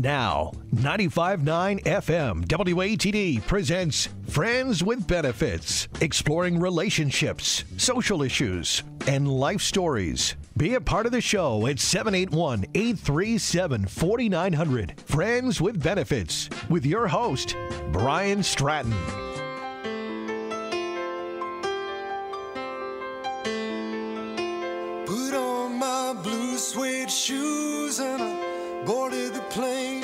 Now, 95.9 FM WATD presents Friends with Benefits, exploring relationships, social issues, and life stories. Be a part of the show at 781-837-4900. Friends with Benefits with your host, Brian Stratton. Put on my blue suede shoes and I boarded the plane.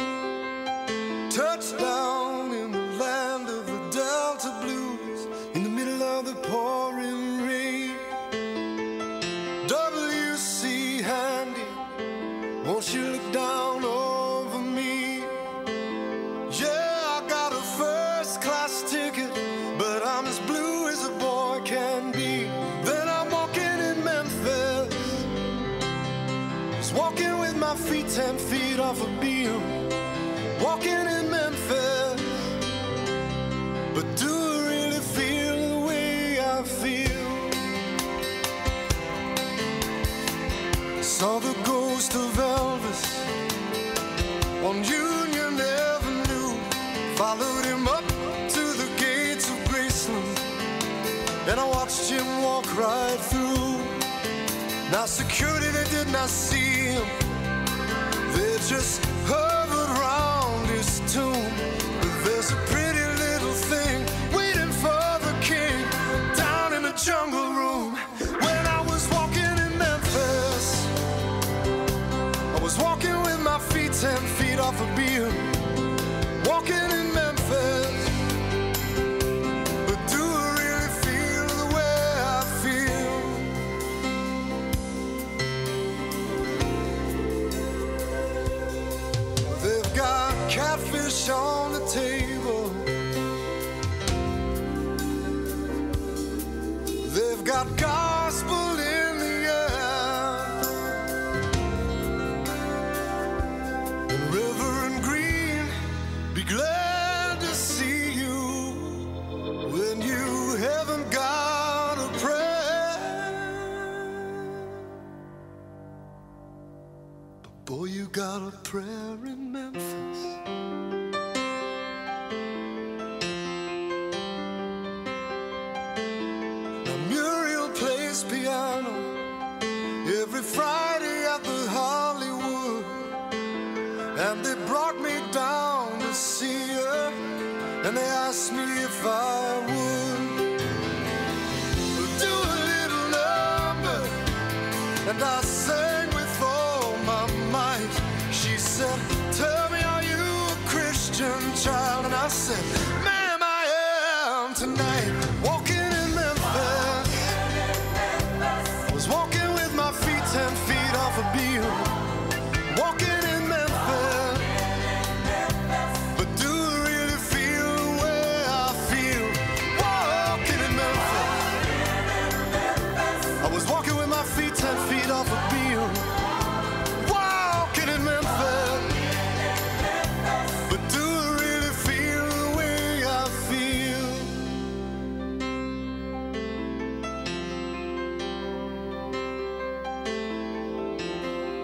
Touchdown in the land of the Delta Blues, in the middle of the pouring rain. W.C. Handy, won't you look down over me? Yeah, I got a first class ticket, but I'm as blue as a boy can be. Then I'm walking in Memphis, just walking with my feet 10 feet off a beam. Walking in Memphis, but do I really feel the way I feel? Saw the ghost of Elvis on Union Avenue, followed him up to the gates of Graceland, and I watched him walk right through. Now security, they did not see him, they just hovered around his tomb. But there's a pretty little thing waiting for the king down in the jungle room. When I was walking in Memphis, I was walking with my feet 10 feet off a beam. Walking in Memphis, but do I really feel the way I feel? They've got catfish on the table, they've got gospel in the air, and Reverend Green, be glad to see you when you haven't got a prayer. But boy, you got a prayer in Memphis. Now Muriel plays piano every Friday at the Hollywood, and they brought me down to see her, and they asked me if I would do a little number, and I sang with all my might. She said, tell me, are you a Christian child? And I said, ma'am, I am tonight. Walking in Memphis, was walking with my feet 10 feet off a beam. Walking in Memphis, but do I really feel the way I feel? Walking in Memphis, I was walking with my feet 10 feet off a beam. Walking in Memphis, but do I really feel the way I feel?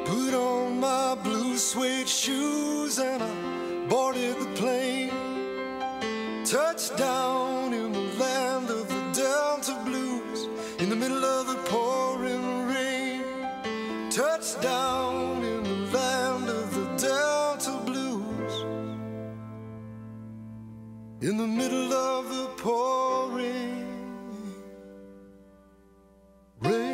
Put on my blue suede shoes and I boarded the plane. Touchdown in the land of the Delta Blues, in the middle of the pouring rain. Touchdown in the land of the Delta Blues, in the middle of the pouring rain.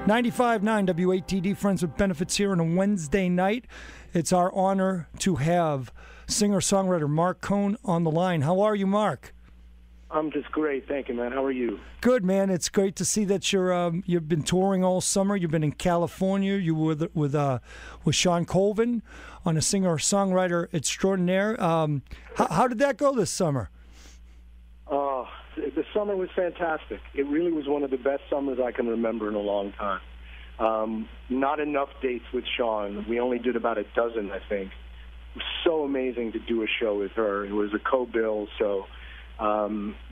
95.9 WATD, Friends with Benefits here on a Wednesday night. It's our honor to have singer-songwriter Marc Cohn on the line. How are you, Marc? I'm just great. Thank you, man. How are you? Good, man. It's great to see that you've been touring all summer. You've been in California. You were with Sean Colvin on a singer-songwriter extraordinaire. How did that go this summer? The summer was fantastic. It really was one of the best summers I can remember in a long time. Not enough dates with Sean. We only did about a dozen, I think. so amazing to do a show with her. It was a co-bill, so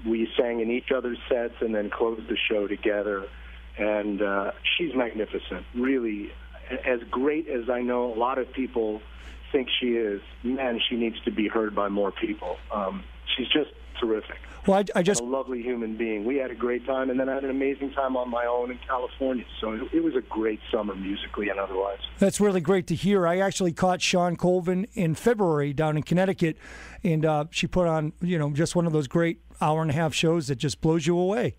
we sang in each other's sets and then closed the show together. And she's magnificent, really. As great as I know a lot of people think she is, man, she needs to be heard by more people. She's just terrific. Well, I just a lovely human being. We had a great time, and then I had an amazing time on my own in California. So it was a great summer musically and otherwise. That's really great to hear. I actually caught Sean Colvin in February down in Connecticut, and she put on, just one of those great hour-and-a-half shows that just blows you away.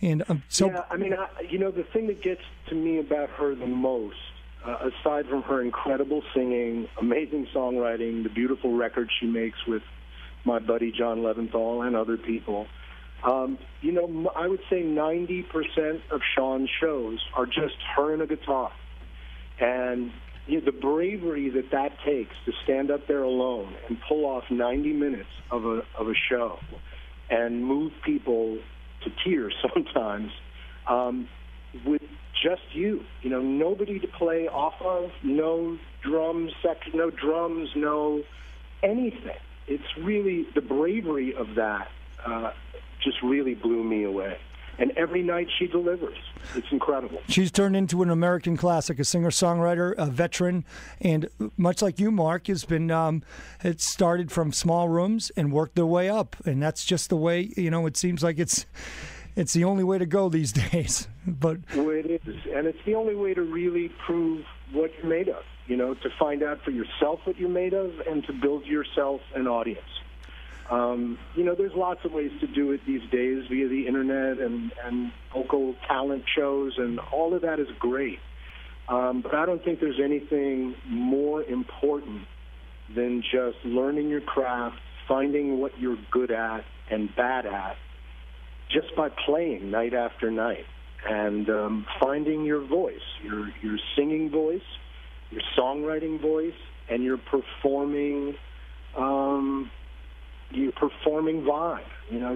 And yeah, I mean, the thing that gets to me about her the most, aside from her incredible singing, amazing songwriting, the beautiful records she makes with my buddy John Leventhal and other people, I would say 90% of Sean's shows are just her and a guitar. And the bravery that takes to stand up there alone and pull off 90 minutes of a show and move people to tears sometimes with just nobody to play off of, no drums, no anything. It's really the bravery of that just really blew me away. And every night she delivers. It's incredible. She's turned into an American classic, a singer-songwriter, a veteran, and much like you, Mark, has been. It started from small rooms and worked their way up, and that's just the way. It seems like it's the only way to go these days. But well, it is, and it's the only way to really prove what you're made of. To find out for yourself what you're made of, and to build yourself an audience. There's lots of ways to do it these days via the internet and local talent shows, and all of that is great. But I don't think there's anything more important than just learning your craft, finding what you're good at and bad at, just by playing night after night, and finding your voice, your singing voice, your songwriting voice, and your performing vibe.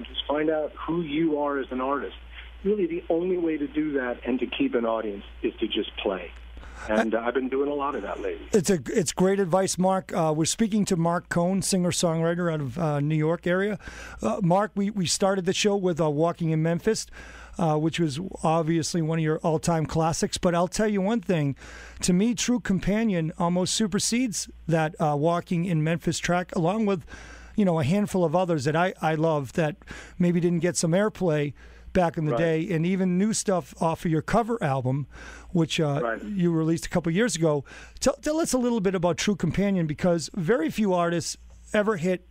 Just find out who you are as an artist. Really, the only way to do that and to keep an audience is to just play. And I've been doing a lot of that lately. It's great advice, Mark. We're speaking to Marc Cohn, singer-songwriter out of New York area. Mark, we started the show with Walking in Memphis, which was obviously one of your all-time classics. But I'll tell you one thing. To me, True Companion almost supersedes that Walking in Memphis track, along with a handful of others that I love that maybe didn't get some airplay back in the day, and even new stuff off of your cover album, which you released a couple years ago. Tell us a little bit about True Companion, because very few artists ever hit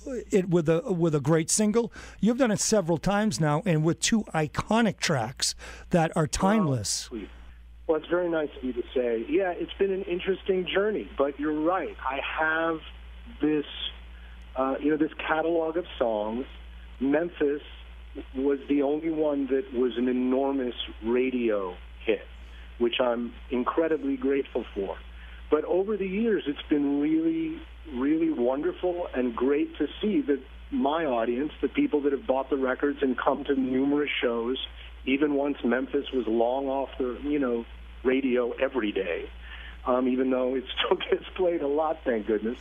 it with a great single. You've done it several times now, and with two iconic tracks that are timeless. Well, it's very nice of you to say. Yeah, it's been an interesting journey, but you're right. I have this this catalog of songs. Memphis was the only one that was an enormous radio hit, which I'm incredibly grateful for. But over the years, it's been really, really wonderful and great to see that my audience, the people that have bought the records and come to numerous shows, even once Memphis was long off the, radio every day, even though it still gets played a lot, thank goodness.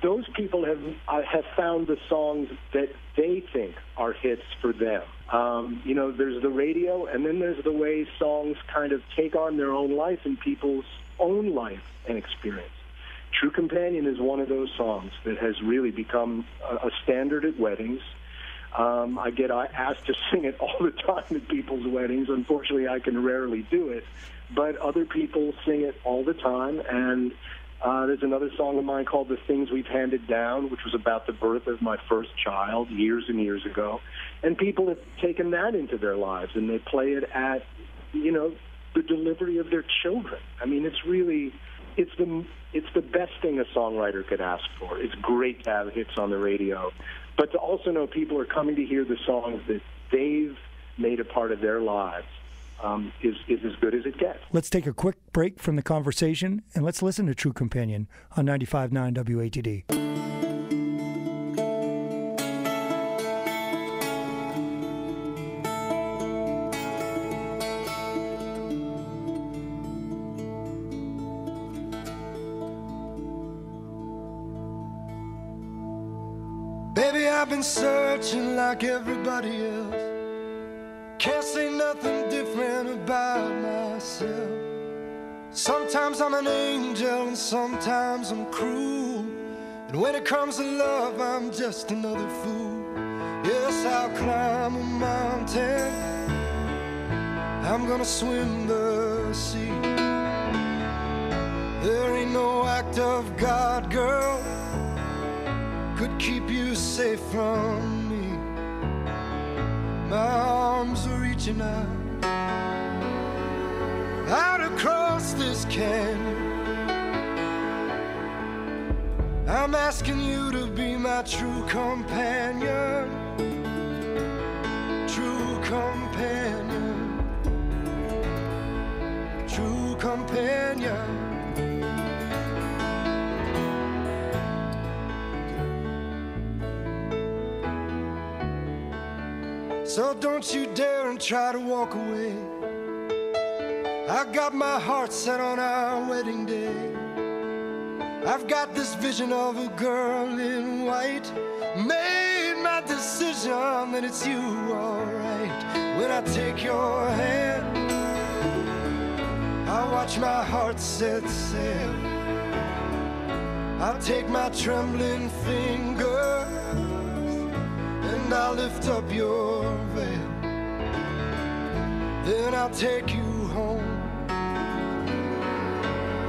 Those people have found the songs that they think are hits for them. There's the radio, and then there's the way songs kind of take on their own life in people's own life and experience. True Companion is one of those songs that has really become a standard at weddings. I get asked to sing it all the time at people's weddings. Unfortunately, I can rarely do it, but other people sing it all the time, and there's another song of mine called The Things We've Handed Down, which was about the birth of my first child years and years ago. And people have taken that into their lives, and they play it at, the delivery of their children. I mean, it's the best thing a songwriter could ask for. It's great to have hits on the radio. But to also know people are coming to hear the songs that they've made a part of their lives is as good as it gets. Let's take a quick break from the conversation, and let's listen to True Companion on 95.9 WATD. I've been searching like everybody else. Can't say nothing different about myself. Sometimes I'm an angel and sometimes I'm cruel. And when it comes to love, I'm just another fool. Yes, I'll climb a mountain, I'm gonna swim the sea. There ain't no act of God, girl, could keep you safe from me. My arms are reaching out across this canyon. I'm asking you to be my true companion, true companion, true companion. So don't you dare and try to walk away. I got my heart set on our wedding day. I've got this vision of a girl in white. Made my decision that it's you, alright. When I take your hand, I watch my heart set sail. I'll take my trembling fingers and I'll lift up your veil. Then I'll take you home.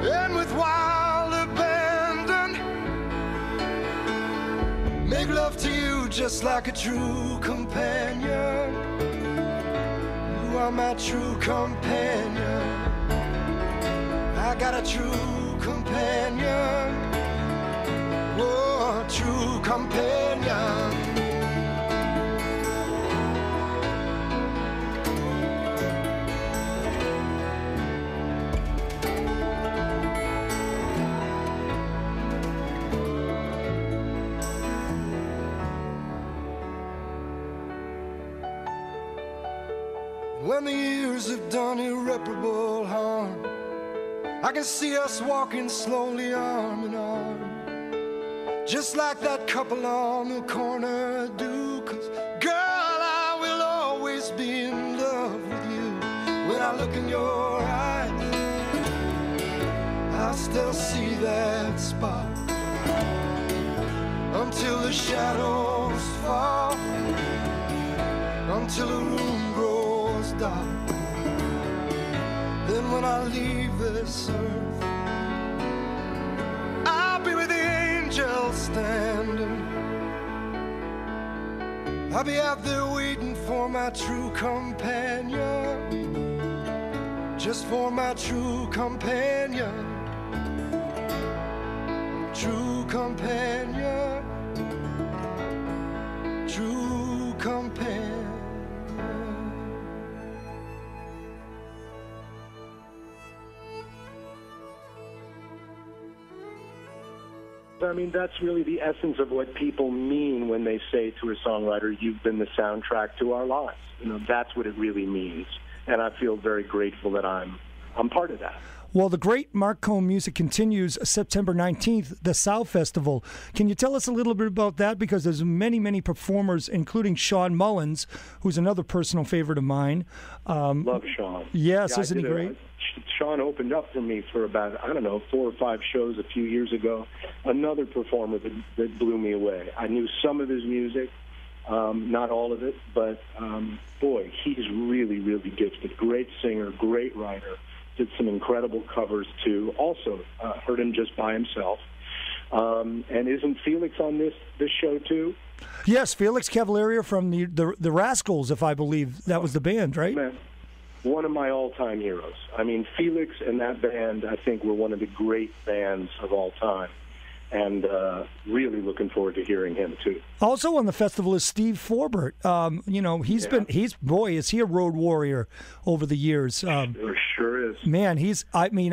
And with wild abandon, make love to you just like a true companion. You are my true companion. I got a true companion. Oh, true companion. When the years have done irreparable harm, I can see us walking slowly arm in arm, just like that couple on the corner do. 'Cause girl, I will always be in love with you. When I look in your eyes, I still see that spot. Until the shadows fall, until the room grows dark. Then when I leave this earth, I'll be with the angels standing. I'll be out there waiting for my true companion, just for my true companion, true companion, true companion. I mean, that's really the essence of what people mean when they say to a songwriter, you've been the soundtrack to our lives. You know, that's what it really means. And I feel very grateful that I'm part of that. Well, the great Marc Cohn music continues September 19th, the South Festival. Can you tell us a little bit about that? Because there's many, many performers, including Sean Mullins, who's another personal favorite of mine. Love Sean. Yes, isn't he great? Sean opened up for me for about, 4 or 5 shows a few years ago. Another performer that blew me away. I knew some of his music, not all of it, but boy, he's really, really gifted. Great singer, great writer. Did some incredible covers too. Also heard him just by himself. And isn't Felix on this show too? Yes, Felix Cavaliere from the Rascals, if I believe that was the band, right? Man, one of my all-time heroes. I mean, Felix and that band, I think, were one of the great bands of all time. And really looking forward to hearing him too. Also on the festival is Steve Forbert. Is he a road warrior over the years? Sure is. Man,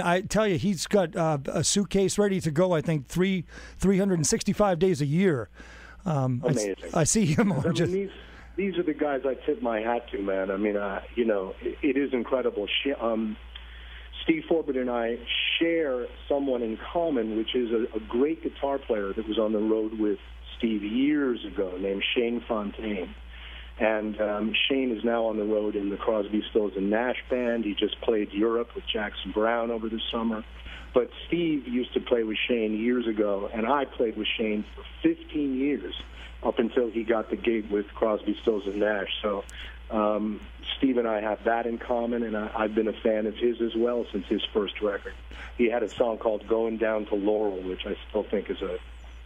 I tell you, he's got a suitcase ready to go. I think 365 days a year. Amazing. I see him on just. These are the guys I tip my hat to, man. I mean, it is incredible. Steve Forbert and I share someone in common, which is a great guitar player that was on the road with Steve years ago named Shane Fontaine. And Shane is now on the road in the Crosby, Stills, and Nash band. He just played Europe with Jackson Browne over the summer. But Steve used to play with Shane years ago, and I played with Shane for 15 years up until he got the gig with Crosby, Stills, and Nash. So Steve and I have that in common, and I've been a fan of his as well since his first record. He had a song called Going Down to Laurel, which I still think is a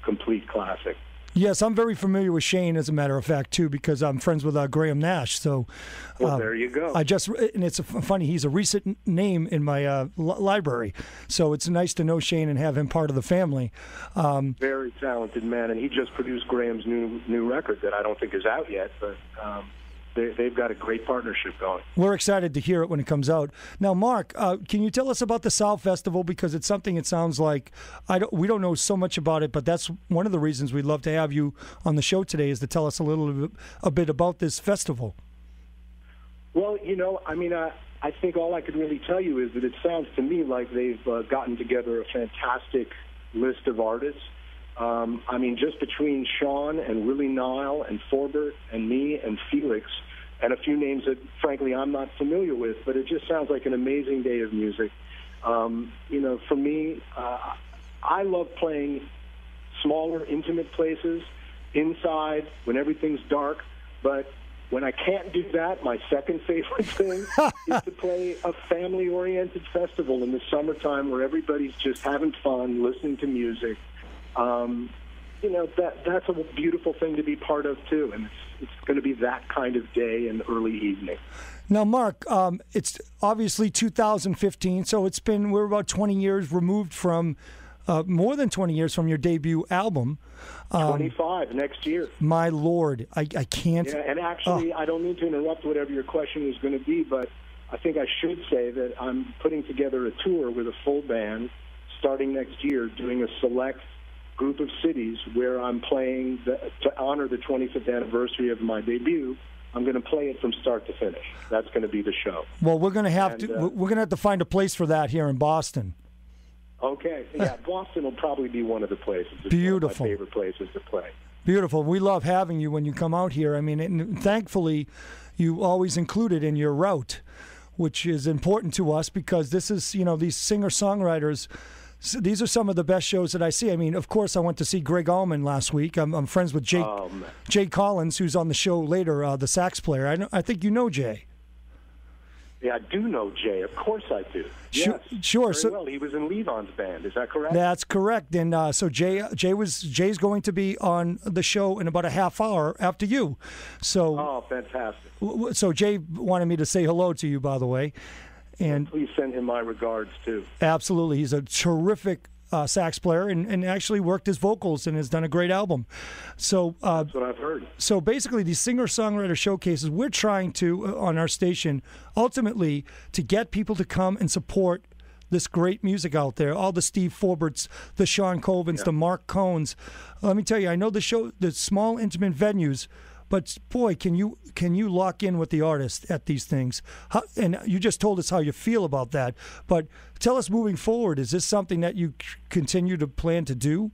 complete classic. Yes, I'm very familiar with Shane, as a matter of fact, too, because I'm friends with Graham Nash. So, well, there you go. And it's funny, he's a recent name in my library, so it's nice to know Shane and have him part of the family. Very talented man, and he just produced Graham's new record that I don't think is out yet, but they've got a great partnership going. We're excited to hear it when it comes out. Now, Mark, can you tell us about the South Festival? Because it's something, it sounds like, we don't know so much about it, but that's one of the reasons we'd love to have you on the show today, is to tell us a bit about this festival. Well, I think all I could really tell you is that it sounds to me like they've gotten together a fantastic list of artists. Just between Sean and Willie Nile and Forbert and me and Felix and a few names that, frankly, I'm not familiar with, but it just sounds like an amazing day of music. For me, I love playing smaller, intimate places inside when everything's dark, but when I can't do that, my second favorite thing is to play a family-oriented festival in the summertime where everybody's just having fun, listening to music. That's a beautiful thing to be part of, too, and it's going to be that kind of day and early evening. Now, Mark, it's obviously 2015, so we're about 20 years removed from, more than 20 years from your debut album. 25 next year. My Lord, I can't. Yeah, and actually, I don't mean to interrupt whatever your question was going to be, but I think I should say that I'm putting together a tour with a full band starting next year, doing a select group of cities where I'm playing to honor the 25th anniversary of my debut. I'm going to play it from start to finish. That's going to be the show. Well, we're going to have to find a place for that here in Boston. Okay. Yeah, Boston will probably be one of the places. It's beautiful. one of my favorite places to play. Beautiful. We love having you when you come out here. And thankfully, you always include it in your route, which is important to us because this is, these singer-songwriters. These are some of the best shows that I see. Of course, I went to see Greg Allman last week. I'm friends with Jay Collins, who's on the show later, the sax player. I think you know Jay. Yeah, I do know Jay. Of course I do. Yes. Sure. Very well. He was in Levon's band. Is that correct? That's correct. And so Jay's going to be on the show in about a half hour after you. So. Oh, fantastic. So Jay wanted me to say hello to you, by the way. And please send him my regards, too. Absolutely. He's a terrific sax player and actually worked his vocals and has done a great album. So that's what I've heard. So basically, these singer-songwriter showcases, we're trying to, on our station, ultimately to get people to come and support this great music out there. All the Steve Forberts, the Sean Colvins, the Marc Cohns. Let me tell you, I know the small, intimate venues, but boy, can you lock in with the artist at these things? And you just told us how you feel about that. But tell us, moving forward, is this something that you continue to plan to do?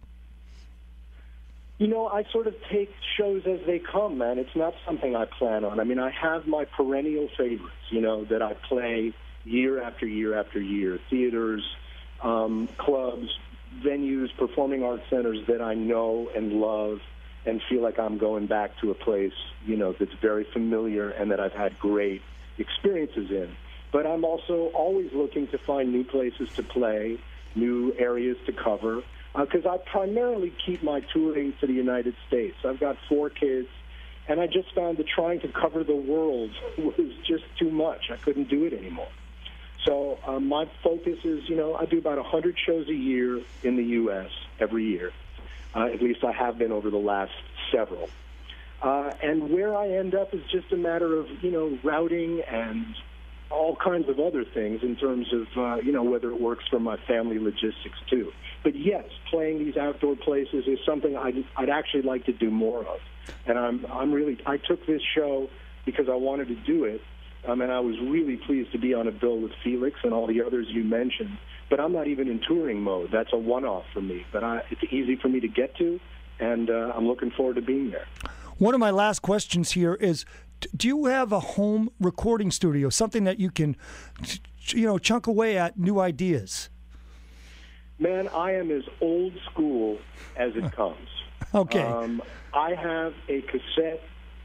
I sort of take shows as they come, man. It's not something I plan on. I have my perennial favorites, that I play year after year after year. Theaters, clubs, venues, performing arts centers that I know and love and feel like I'm going back to a place, that's very familiar and that I've had great experiences in. But I'm also always looking to find new places to play, new areas to cover, because I primarily keep my touring to the United States. I've got 4 kids, and I just found that trying to cover the world was just too much. I couldn't do it anymore. So my focus is, I do about 100 shows a year in the U.S. every year. At least I have been over the last several. And where I end up is just a matter of, routing and all kinds of other things in terms of, whether it works for my family logistics, too. But, yes, playing these outdoor places is something I'd actually like to do more of. And I took this show because I wanted to do it, And I was really pleased to be on a bill with Felix and all the others you mentioned. But I'm not even in touring mode. That's a one-off for me. But it's easy for me to get to, and I'm looking forward to being there. One of my last questions here is, do you have a home recording studio, something that you can, chunk away at new ideas? Man, I am as old school as it comes. Okay. I have a cassette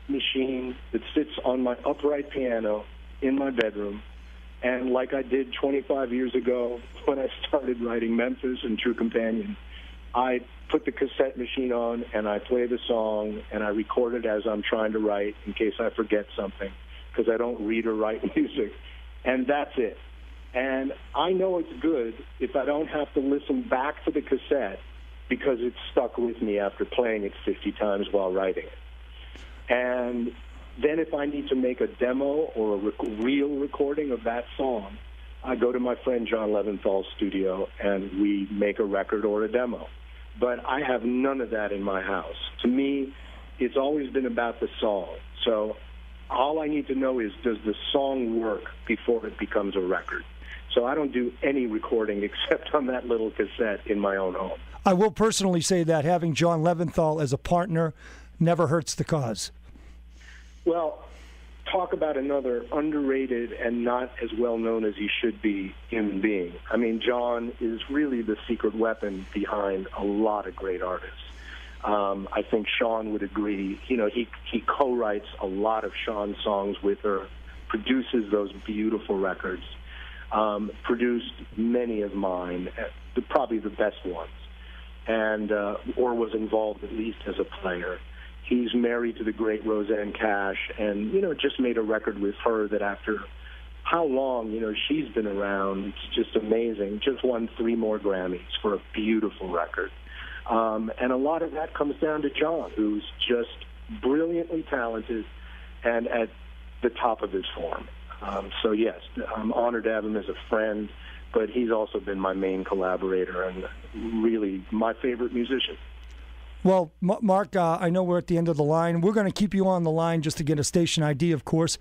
machine that sits on my upright piano in my bedroom, and like I did 25 years ago when I started writing Memphis and True Companion, I put the cassette machine on and I play the song and I record it as I'm trying to write in case I forget something, because I don't read or write music, and that's it. And I know it's good if I don't have to listen back to the cassette because it's stuck with me after playing it 50 times while writing it. And then if I need to make a demo or a real recording of that song, I go to my friend John Leventhal's studio and we make a record or a demo. But I have none of that in my house. To me, it's always been about the song. So all I need to know is, does the song work before it becomes a record? So I don't do any recording except on that little cassette in my own home. I will personally say that having John Leventhal as a partner never hurts the cause. Well, talk about another underrated and not as well known as he should be human being. I mean, John is really the secret weapon behind a lot of great artists. I think Sean would agree. He co-writes a lot of Sean's songs with her, produces those beautiful records, produced many of mine, probably the best ones, and or was involved at least as a player. He's married to the great Roseanne Cash, and just made a record with her that after how long she's been around, it's just amazing. Just won 3 more Grammys for a beautiful record, and a lot of that comes down to John, who's just brilliantly talented and at the top of his form. So yes, I'm honored to have him as a friend, but he's also been my main collaborator and really my favorite musician. Well, Mark, I know we're at the end of the line. We're going to keep you on the line just to get a station ID, of course.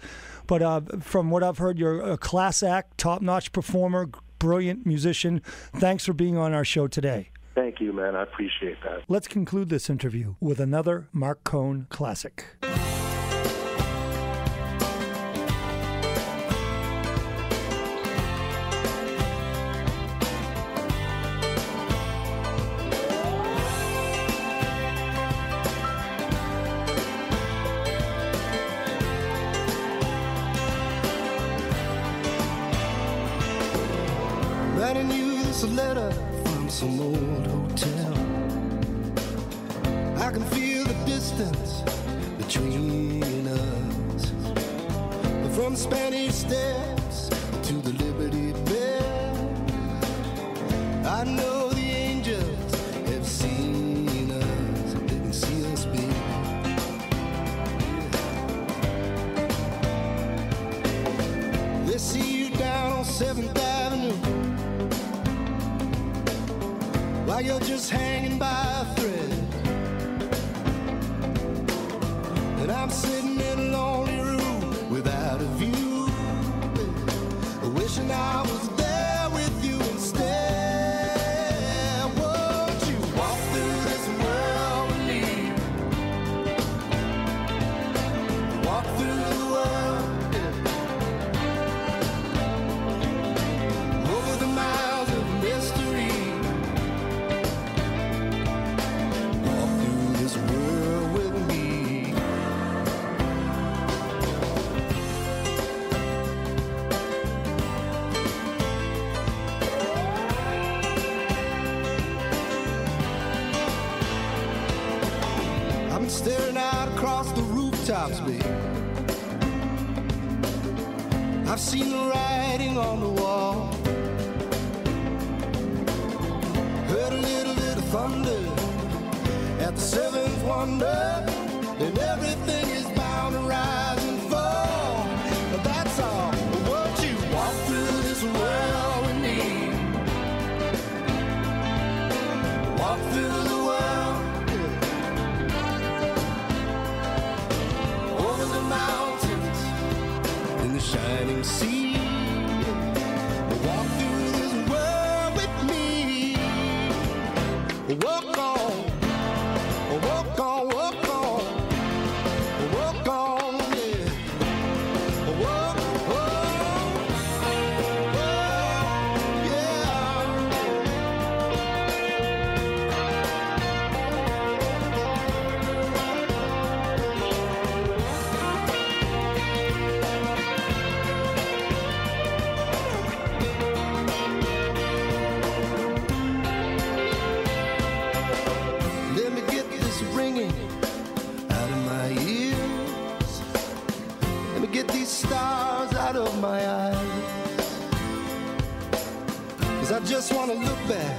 But from what I've heard, you're a class act, top-notch performer, brilliant musician. Thanks for being on our show today. Thank you, man. I appreciate that. Let's conclude this interview with another Marc Cohn classic. Writing you this letter from some old hotel. I can feel the distance between us, from Spanish Steps to the Liberty Bell. I know the angels have seen us, they can see us, baby. They see you down on 7th Avenue while you're just hanging by a thread, and I'm sitting in a lonely room without a view, wishing I was there with you instead. Won't you walk through this world with me? Walk through the world, over the miles of mystery. This world with me. I've been staring out across the rooftops, babe. I've seen the writing on the wall, heard a little bit of thunder at the 7th wonder, and everything is bound to rise and fall. But that's all. Won't you walk through this world with me? Walk through the world, over the mountains in the shine. just wanna look back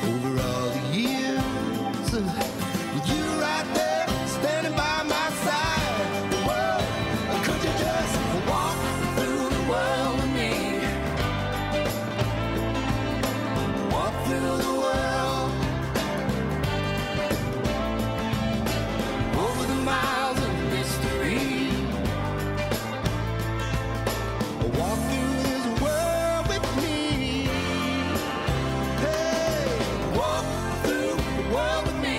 over all the years with you right there standing by my side. Whoa, could you just walk through the world with me? Walk through the world, over the miles of mystery. Walk through this world with me. Hey, walk through the world with me.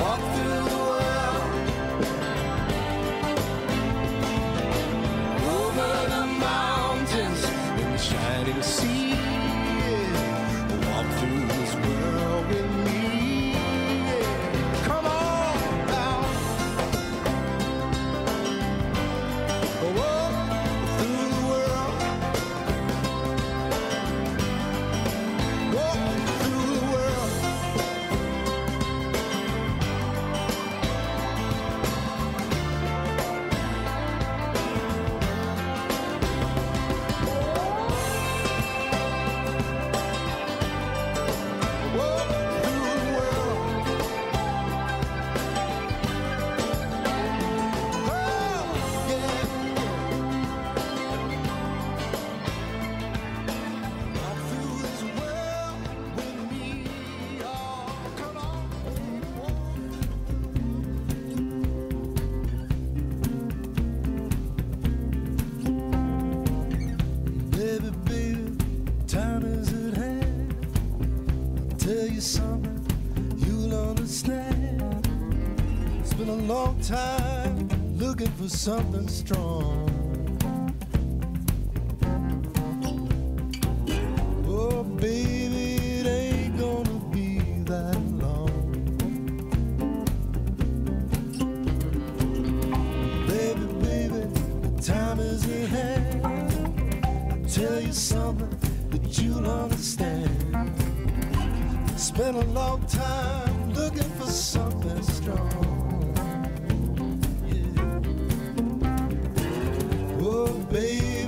Walk through the world, over the mountains in the shining sea. Walk through this world with me. Come on now. Walk through the world. Walk through the world. Walk through the world. Oh, yeah. Walk through this world with me. Oh, come on. Baby, baby, time is at hand. I'll tell you something you'll understand. It's been a long time looking for something strong. Oh, baby, it ain't gonna be that long. Baby, baby, time is at hand. I'll tell you something that you'll understand. Spent a long time looking for something strong. Yeah. Oh, baby.